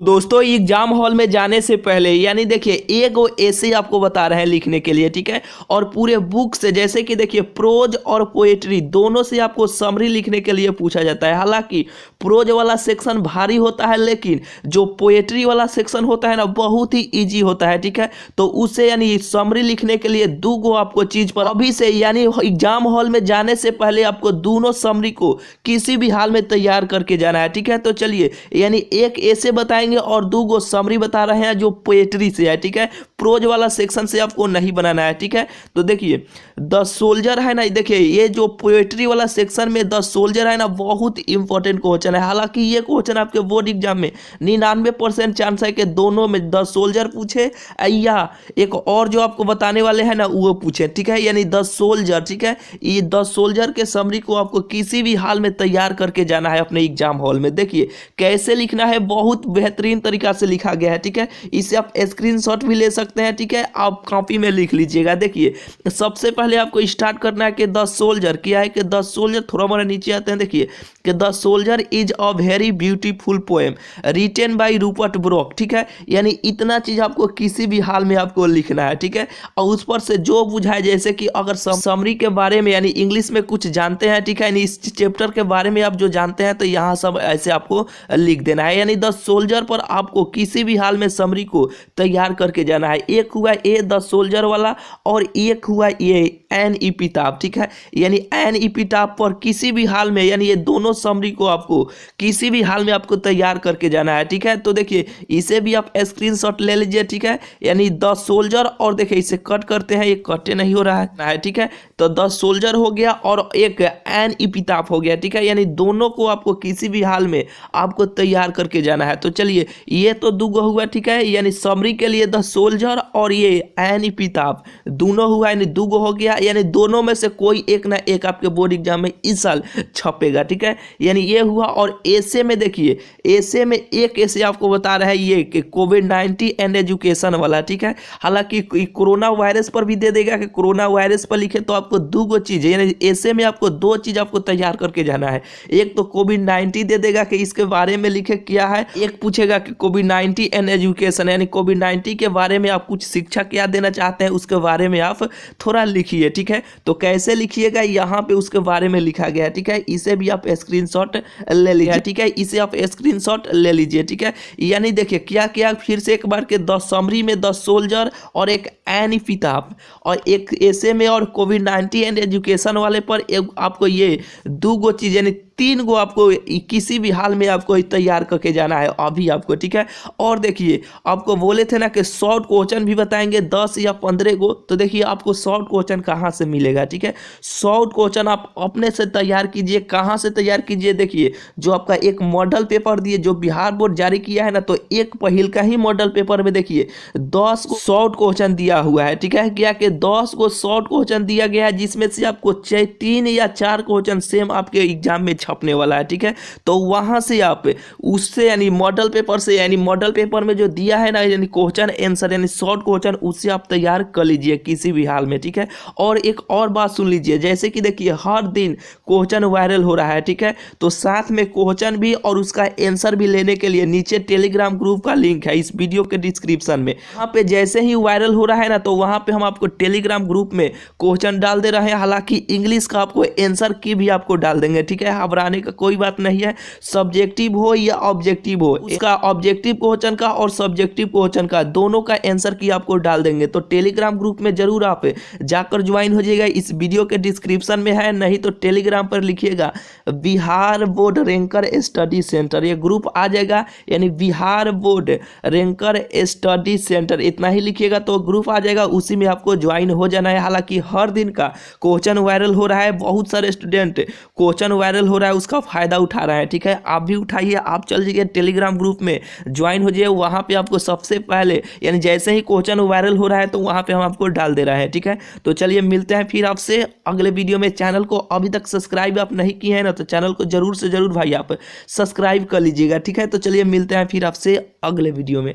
दोस्तों exam hall में जाने से पहले यानी देखिए एक वो ऐसे आपको बता रहे हैं लिखने के लिए, ठीक है। और पूरे बुक से जैसे कि देखिए प्रोज और पोएट्री दोनों से आपको समरी लिखने के लिए पूछा जाता है। हालांकि प्रोज वाला सेक्शन भारी होता है लेकिन जो पोएट्री वाला सेक्शन होता है ना बहुत ही इजी होता है, ठीक है। तो उससे यानी समरी लिखने के लिए दो आपको चीज पर अभी से यानी एग्जाम हॉल में जाने से पहले आपको दोनों समरी को किसी भी हाल में तैयार करके जाना है, ठीक है। तो चलिए यानी एक ऐसे बताएंगे और दो समरी बता रहे हैं जो पोएट्री से है, ठीक है। प्रोज वाला सेक्शन से आपको नहीं बनाना है, ठीक है। तो देखिए द सोल्जर है ना, देखिए ये जो पोएट्री वाला सेक्शन में द सोल्जर है ना बहुत इंपॉर्टेंट क्वेश्चन है। हालांकि ये क्वेश्चन आपके बोर्ड एग्जाम में 99% चांस है कि दोनों में द सोल्जर पूछे या एक और जो आपको बताने वाले हैं ना वो पूछे, ठीक है। यानी द सोल्जर, ठीक है। ये द सोल्जर के समरी को आपको किसी भी हाल में तैयार करके जाना है अपने एग्जाम हॉल में। देखिए कैसे लिखना है, बहुत बेहतरीन तरीका से लिखा गया है, ठीक है। इसे आप स्क्रीनशॉट भी ले सकते हैं, ठीक है। आप कॉपी में लिख लीजिएगा। देखिए सबसे पहले आपको स्टार्ट करना है कि द सोल्जर क्या है कि द सोल्जर, थोड़ा मोड़ा नीचे आते हैं, देखिए कि the soldier is a very beautiful poem written by Rupert Brooke, ठीक है। यानी इतना चीज आपको किसी भी हाल में आपको लिखना है, ठीक है। और उस पर से जो बुझाए, जैसे कि अगर समरी के बारे में यानी इंग्लिश में कुछ जानते हैं, ठीक है, यानी इस चैप्टर के बारे में आप जो जानते हैं तो यहाँ सब ऐसे आपको लिख देना है। यानी द सोल्जर पर आपको किसी भी हाल में समरी को तैयार करके जाना है। एक हुआ ए द सोल्जर वाला और एक हुआ ये एन इपिताफ, ठीक है। यानी एन इपिताफ पर किसी भी हाल में यानी ये दोनों समरी को आपको किसी भी हाल में आपको तैयार करके जाना है, ठीक है। तो देखिए इसे भी आप स्क्रीनशॉट ले लीजिए, ठीक है। यानी द सोल्जर और देखिए इसे कट करते हैं, ये कटे नहीं हो रहा है, ठीक है। तो द सोल्जर हो गया और एक एन इपिताफ हो गया, ठीक है। यानी दोनों को आपको किसी भी हाल में आपको तैयार करके जाना है। तो चलिए ये तो दुगो हुआ, ठीक है। यानी समरी के लिए द सोल्जर और ये एन इपिताफ दोनों हुआ, यानी दुगो हो गया। यानी दोनों में से कोई एक ना एक आपके बोर्ड एग्जाम में इस साल छपेगा, ठीक है। यानी ये हुआ। और ऐसे में देखिए ऐसे में एक ऐसे आपको बता रहा है ये कि कोविड-19 एंड एजुकेशन वाला, ठीक है। हालांकि कोरोना वायरस पर भी दे देगा कि कोरोना वायरस पर लिखे तो आपको दो चीज यानी ऐसे में आपको दो चीज आपको तैयार करके जाना है। एक तो कोविड-19 दे देगा कि इसके बारे में लिखे क्या है, एक पूछेगा कि कोविड-19 एंड एजुकेशन यानी कोविड-19 के बारे में आप कुछ शिक्षा क्या देना चाहते हैं उसके बारे में आप थोड़ा लिखिए, ठीक है। तो कैसे लिखिएगा यहाँ पे उसके बारे में लिखा गया है, ठीक है। इसे भी आप स्क्रीनशॉट ले लीजिए, ठीक है। इसे आप स्क्रीनशॉट ले लीजिए, ठीक है। यानी देखिए क्या क्या फिर से एक बार के द समरी में द सोल्जर और एक एन इपिताफ और एक ऐसे में और कोविड-19 एंड एजुकेशन वाले पर आपको ये दो चीज यानी तीन गो आपको किसी भी हाल में आपको तैयार करके जाना है अभी आपको, ठीक है। और देखिए आपको बोले थे ना कि शॉर्ट क्वेश्चन भी बताएंगे 10 या 15 गो, तो देखिए आपको शॉर्ट क्वेश्चन कहाँ से मिलेगा, ठीक है। शॉर्ट क्वेश्चन आप अपने से तैयार कीजिए। कहाँ से तैयार कीजिए, देखिए जो आपका एक मॉडल पेपर दिए जो बिहार बोर्ड जारी किया है ना, तो एक पहिल का ही मॉडल पेपर में देखिए 10 को शॉर्ट क्वेश्चन दिया हुआ है, ठीक है। क्या कि 10 को शॉर्ट क्वेश्चन दिया गया है जिसमें से आपको 3 या 4 क्वेश्चन सेम आपके एग्जाम में छपने वाला है, ठीक है। तो वहां से आप उससे यानी मॉडल पेपर से यानी मॉडल पेपर में जो दिया है ना यानी क्वेश्चन आंसर यानी शॉर्ट क्वेश्चन उससे आप तैयार कर लीजिए किसी भी हाल में, ठीक है। और एक और बात सुन लीजिए, जैसे कि देखिए हर दिन क्वेश्चन वायरल हो रहा है, ठीक है। तो साथ में क्वेश्चन भी और उसका आंसर भी लेने के लिए नीचे टेलीग्राम ग्रुप का लिंक है इस वीडियो के डिस्क्रिप्शन में। वहां पे जैसे ही वायरल हो रहा है ना तो वहां पे हम आपको टेलीग्राम ग्रुप में क्वेश्चन डाल दे रहे हैं। हालांकि इंग्लिश का आपको आंसर की भी आपको डाल देंगे, ठीक है। घबराने का कोई बात नहीं है, सब्जेक्टिव हो या ऑब्जेक्टिव हो, इसका ऑब्जेक्टिव क्वेश्चन का और सब्जेक्टिव क्वेश्चन का दोनों का आंसर की आपको डाल देंगे। तो टेलीग्राम ग्रुप में जरूर आप जाकर ज्वाइन हो जाइएगा, इस वीडियो के डिस्क्रिप्शन में है, नहीं तो टेलीग्राम पर लिखिएगा Bihar board ranker study centre, ये ग्रुप आ जाएगा। यानी Bihar board ranker study centre इतना ही लिखिएगा तो ग्रुप आ जाएगा, उसी में आपको ज्वाइन हो जाना है। हालांकि हर दिन का क्वेश्चन वायरल हो रहा है, बहुत सारे स्टूडेंट क्वेश्चन वायरल हो रहा है उसका फायदा उठा रहा है, ठीक है। आप भी उठाइए, आप चल जाइए टेलीग्राम ग्रुप में ज्वाइन हो जाइए। वहां पे आपको सबसे पहले यानी जैसे ही क्वेश्चन वायरल हो रहा है तो वहां पे हम आपको डाल दे रहे हैं, ठीक है। तो चलिए मिलते हैं फिर आपसे अगले वीडियो में। चैनल को अभी तक सब्सक्राइब आप नहीं किए हैं ना तो चैनल को जरूर से जरूर भाई आप सब्सक्राइब कर लीजिएगा, ठीक है। तो चलिए मिलते हैं फिर आपसे अगले वीडियो में।